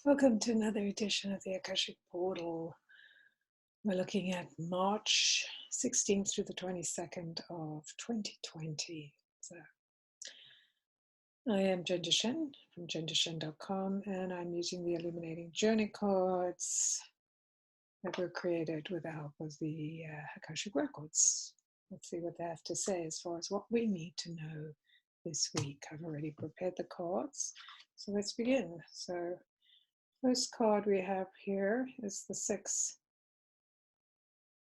Welcome to another edition of the Akashic Portal. We're looking at March 16th through the 22nd of 2020. So I am Ginger Shen from gingershen.com, and I'm using the Illuminating Journey cards that were created with the help of the Akashic Records. Let's see what they have to say as far as what we need to know this week. I've already prepared the cards, so let's begin. So first card we have here is the six,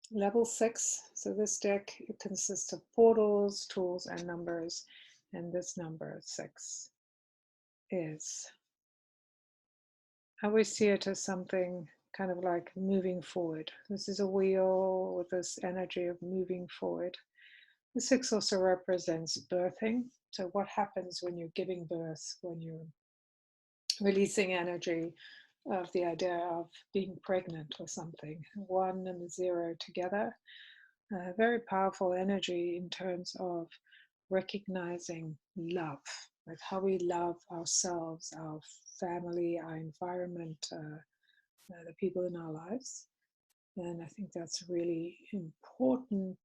level 6. So this deck, it consists of portals, tools, and numbers. And this number 6 is, I always see it as something kind of like moving forward. This is a wheel with this energy of moving forward. The 6 also represents birthing. So what happens when you're giving birth, when you're releasing energy of the idea of being pregnant or something. 1 and 0 together. Very powerful energy in terms of recognizing love, like how we love ourselves, our family, our environment, the people in our lives. And I think that's a really important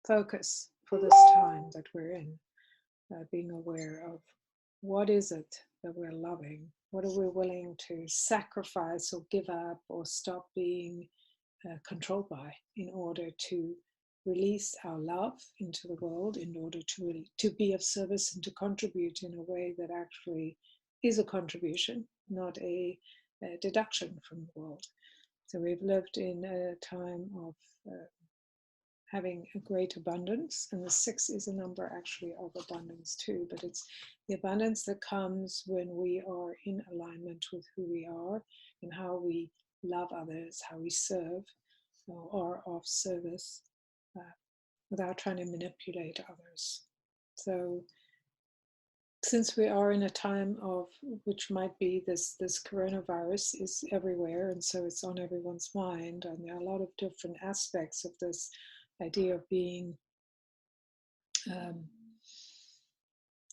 focus for this time that we're in, being aware of what is it that we're loving, what are we willing to sacrifice or give up or stop being controlled by in order to release our love into the world, in order to be of service and to contribute in a way that actually is a contribution, not a deduction from the world. So we've lived in a time of having a great abundance, and the 6 is a number actually of abundance too, but it's the abundance that comes when we are in alignment with who we are and how we love others, how we serve or of service without trying to manipulate others. So since we are in a time of, which might be this coronavirus is everywhere, and so it's on everyone's mind, and there are a lot of different aspects of this idea of being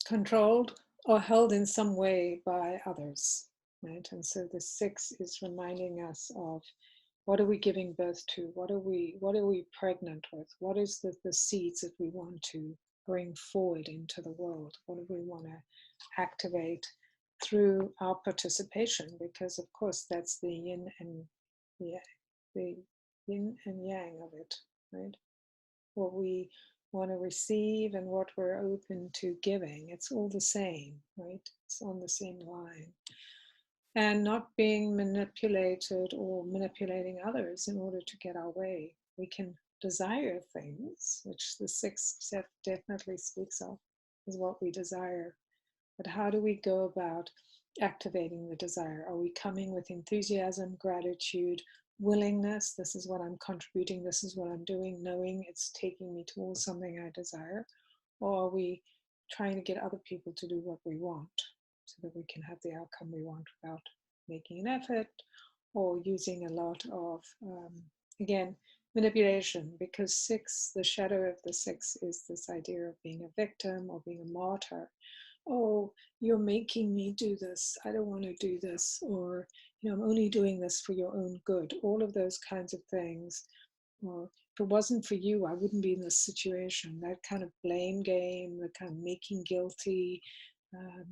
controlled or held in some way by others, right? And so the 6 is reminding us of, what are we giving birth to? What are we pregnant with? What is the seeds that we want to bring forward into the world? What do we want to activate through our participation? Because of course that's the yin and the yin and yang of it, right? What we want to receive and what we're open to giving. It's all the same, right? It's on the same line. And not being manipulated or manipulating others in order to get our way. We can desire things, which the 6 definitely speaks of, is what we desire. But how do we go about activating the desire? Are we coming with enthusiasm, gratitude, willingness? This is what I'm contributing, this is what I'm doing, knowing it's taking me towards something I desire? Or are we trying to get other people to do what we want so that we can have the outcome we want without making an effort or using a lot of, again, manipulation? Because 6, the shadow of the 6 is this idea of being a victim or being a martyr. Oh, you're making me do this, I don't want to do this, or I'm only doing this for your own good. All of those kinds of things. Or if it wasn't for you, I wouldn't be in this situation. That kind of blame game, the kind of making guilty, um,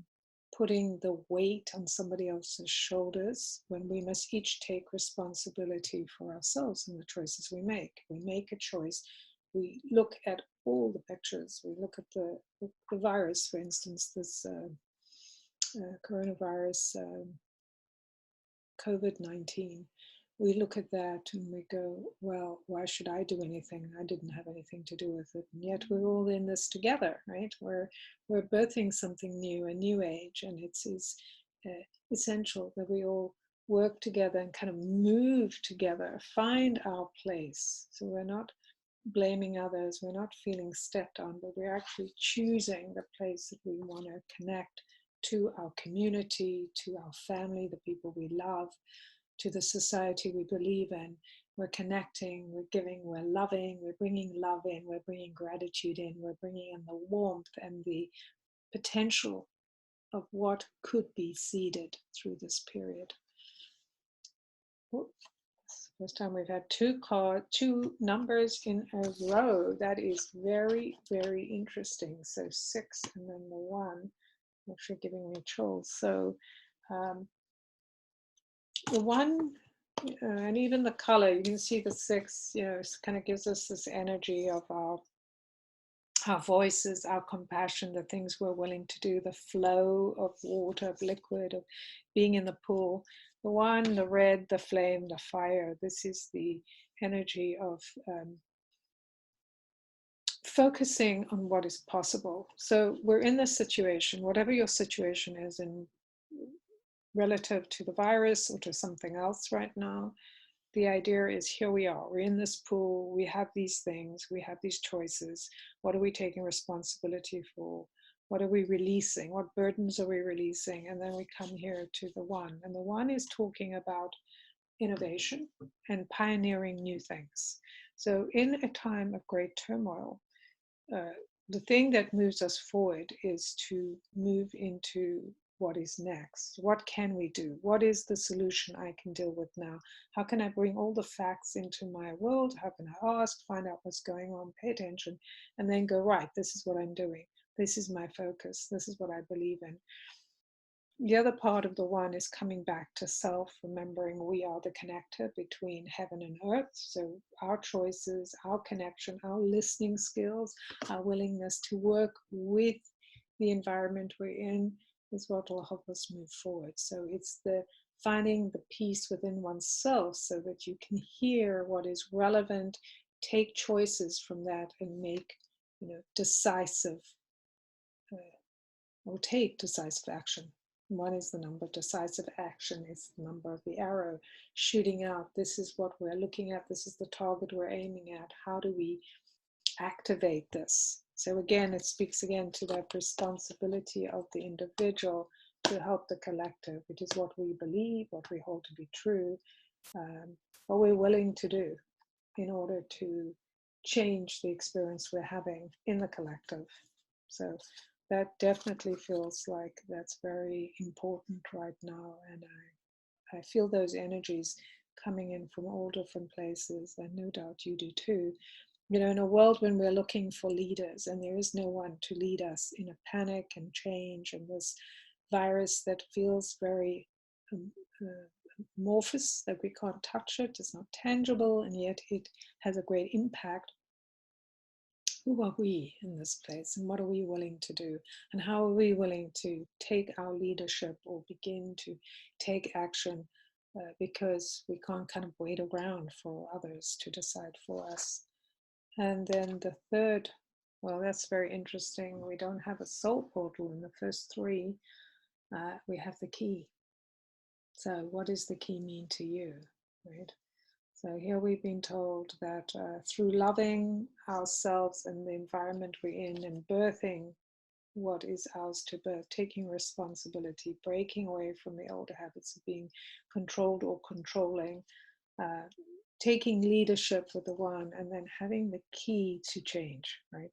putting the weight on somebody else's shoulders, when we must each take responsibility for ourselves and the choices we make. We make a choice. We look at all the pictures. We look at the virus, for instance, this coronavirus, COVID-19. We look at that and we go, well, why should I do anything? I didn't have anything to do with it. And yet we're all in this together, right? We're birthing something new, a new age, and it's essential that we all work together and kind of move together, find our place. So we're not blaming others, we're not feeling stepped on, but we're actually choosing the place that we want to connect to our community, to our family, the people we love, to the society we believe in. We're connecting, we're giving, we're loving, we're bringing love in, we're bringing gratitude in, we're bringing in the warmth and the potential of what could be seeded through this period. First time we've had two numbers in a row. That is very, very interesting. So 6 and then the 1, actually giving me chills. So the 1, and even the color, you can see the 6, kind of gives us this energy of our voices, our compassion, the things we're willing to do, the flow of water, of liquid, of being in the pool. The 1, the red, the flame, the fire. This is the energy of focusing on what is possible. So we're in this situation, whatever your situation is, in relative to the virus or to something else right now. The idea is, here we are, we're in this pool, we have these things, we have these choices. What are we taking responsibility for? What are we releasing? What burdens are we releasing? And then we come here to the 1. And the 1 is talking about innovation and pioneering new things. So in a time of great turmoil, the thing that moves us forward is to move into what is next. What can we do? What is the solution I can deal with now? How can I bring all the facts into my world? How can I ask, find out what's going on, pay attention, and then go, right, this is what I'm doing. This is my focus. This is what I believe in. The other part of the 1 is coming back to self, remembering we are the connector between heaven and earth. So our choices, our connection, our listening skills, our willingness to work with the environment we're in is what will help us move forward. So it's the finding the peace within oneself so that you can hear what is relevant, take choices from that, and make, decisive or take decisive action. 1 is the number, decisive action is the number of the arrow shooting out. This is what we're looking at. This is the target we're aiming at. How do we activate this? So again, it speaks again to that responsibility of the individual to help the collective. It is what we believe, what we hold to be true, what we're willing to do in order to change the experience we're having in the collective. So that definitely feels like that's very important right now. And I feel those energies coming in from all different places, and no doubt you do too. In a world when we're looking for leaders and there is no one to lead us in a panic and change, and this virus that feels very amorphous, that we can't touch it, it's not tangible, and yet it has a great impact. Who are we in this place, and what are we willing to do, and how are we willing to take our leadership or begin to take action, because we can't kind of wait around for others to decide for us. And then the 3rd, well, that's very interesting. We don't have a soul portal in the first 3. We have the key. So what does the key mean to you, right? So here we've been told that through loving ourselves and the environment we're in and birthing what is ours to birth, taking responsibility, breaking away from the older habits of being controlled or controlling, taking leadership with the 1, and then having the key to change, right?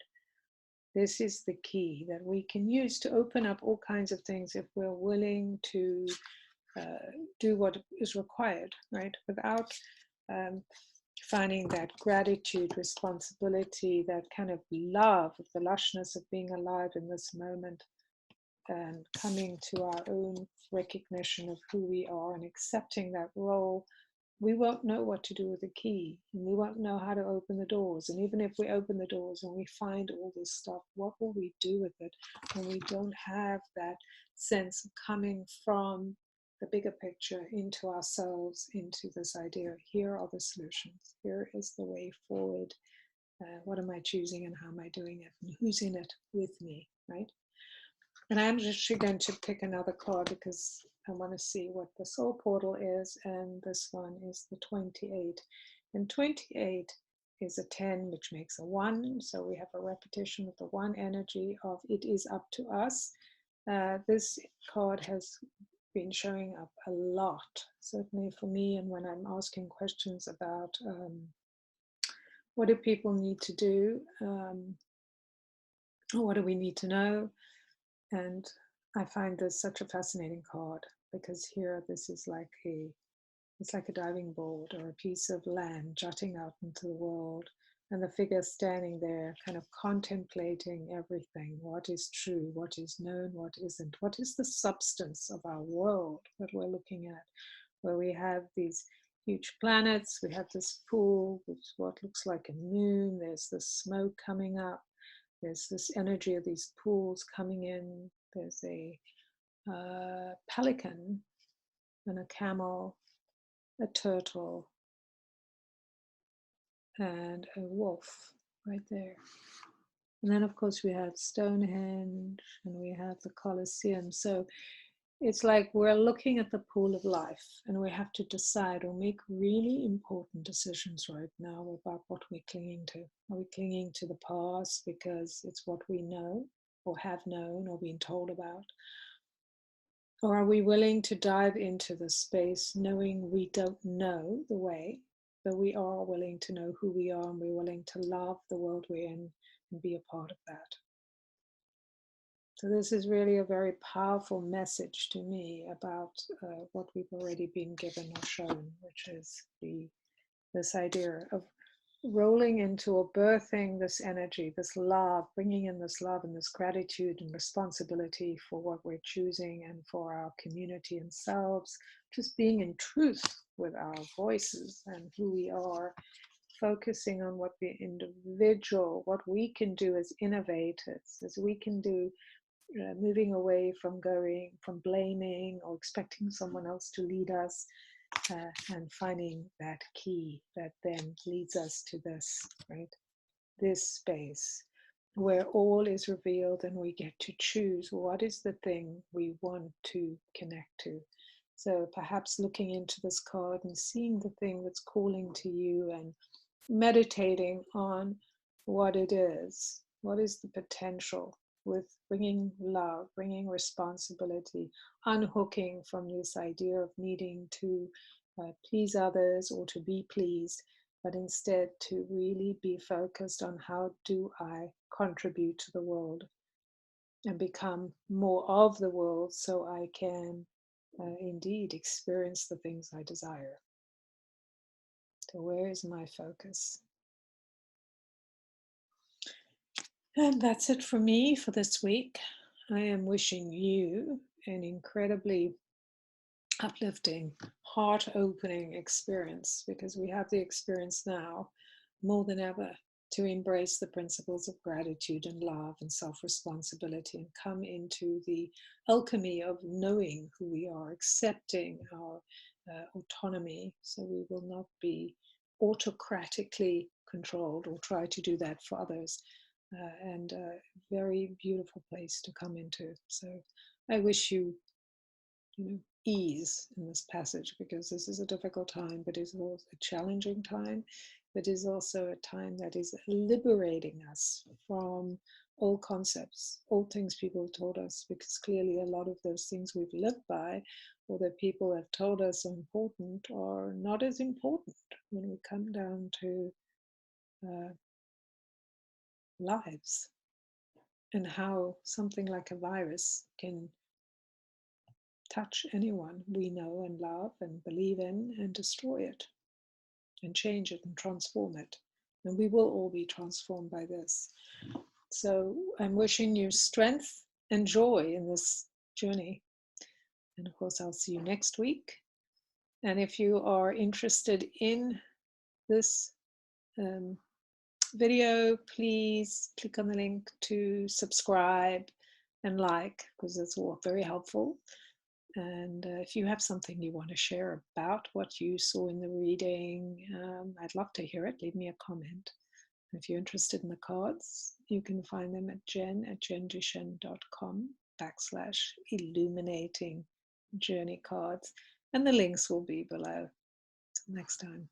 This is the key that we can use to open up all kinds of things if we're willing to do what is required, right? Without finding that gratitude, responsibility, that kind of love, the lushness of being alive in this moment, and coming to our own recognition of who we are and accepting that role, we won't know what to do with the key, and we won't know how to open the doors. And even if we open the doors and we find all this stuff, what will we do with it when we don't have that sense of coming from the bigger picture into ourselves, into this idea, here are the solutions, here is the way forward, what am I choosing and how am I doing it, and who's in it with me, right? And I'm actually going to pick another card because I want to see what the soul portal is, and this one is the 28. And 28 is a 10, which makes a 1, so we have a repetition of the 1 energy of it is up to us. This card has been showing up a lot, certainly for me, and when I'm asking questions about what do people need to do, what do we need to know, and I find this such a fascinating card because here this is like it's like a diving board or a piece of land jutting out into the world, and the figure standing there, kind of contemplating everything: what is true, what is known, what isn't, what is the substance of our world that we're looking at, where we have these huge planets, we have this pool with what looks like a moon, there's the smoke coming up, there's this energy of these pools coming in, there's a pelican and a camel, a turtle, and a wolf right there. And then, of course, we have Stonehenge and we have the Colosseum. So it's like we're looking at the pool of life and we have to decide or make really important decisions right now about what we're clinging to. Are we clinging to the past because it's what we know or have known or been told about? Or are we willing to dive into the space knowing we don't know the way, but we are willing to know who we are and we're willing to love the world we're in and be a part of that? So this is really a very powerful message to me about what we've already been given or shown, which is this idea of rolling into or birthing this energy, this love, bringing in this love and this gratitude and responsibility for what we're choosing and for our community and selves, just being in truth with our voices and who we are, focusing on what the individual, what we can do as innovators, as we can do, moving away from blaming or expecting someone else to lead us, and finding that key that then leads us to this, right? This space where all is revealed and we get to choose what is the thing we want to connect to. So perhaps looking into this card and seeing the thing that's calling to you and meditating on what it is. What is the potential with bringing love, bringing responsibility, unhooking from this idea of needing to please others or to be pleased, but instead to really be focused on how do I contribute to the world and become more of the world so I can indeed experience the things I desire. So where is my focus? And that's it for me for this week. I am wishing you an incredibly uplifting, heart-opening experience, because we have the experience now more than ever to embrace the principles of gratitude and love and self-responsibility and come into the alchemy of knowing who we are, accepting our autonomy, so we will not be autocratically controlled or try to do that for others. And a very beautiful place to come into. So I wish you, ease in this passage, because this is a difficult time, but it's also a challenging time, but is also a time that is liberating us from old concepts, old things people told us, because clearly a lot of those things we've lived by or that people have told us are important are not as important when we come down to lives and how something like a virus can touch anyone we know and love and believe in and destroy it and change it and transform it. And we will all be transformed by this. So I'm wishing you strength and joy in this journey. And of course, I'll see you next week. And if you are interested in this video, please click on the link to subscribe and like, because it's all very helpful. And if you have something you want to share about what you saw in the reading, I'd love to hear it. Leave me a comment. If you're interested in the cards, you can find them at jen@jendushen.com/illuminating journey cards. And the links will be below. Till next time.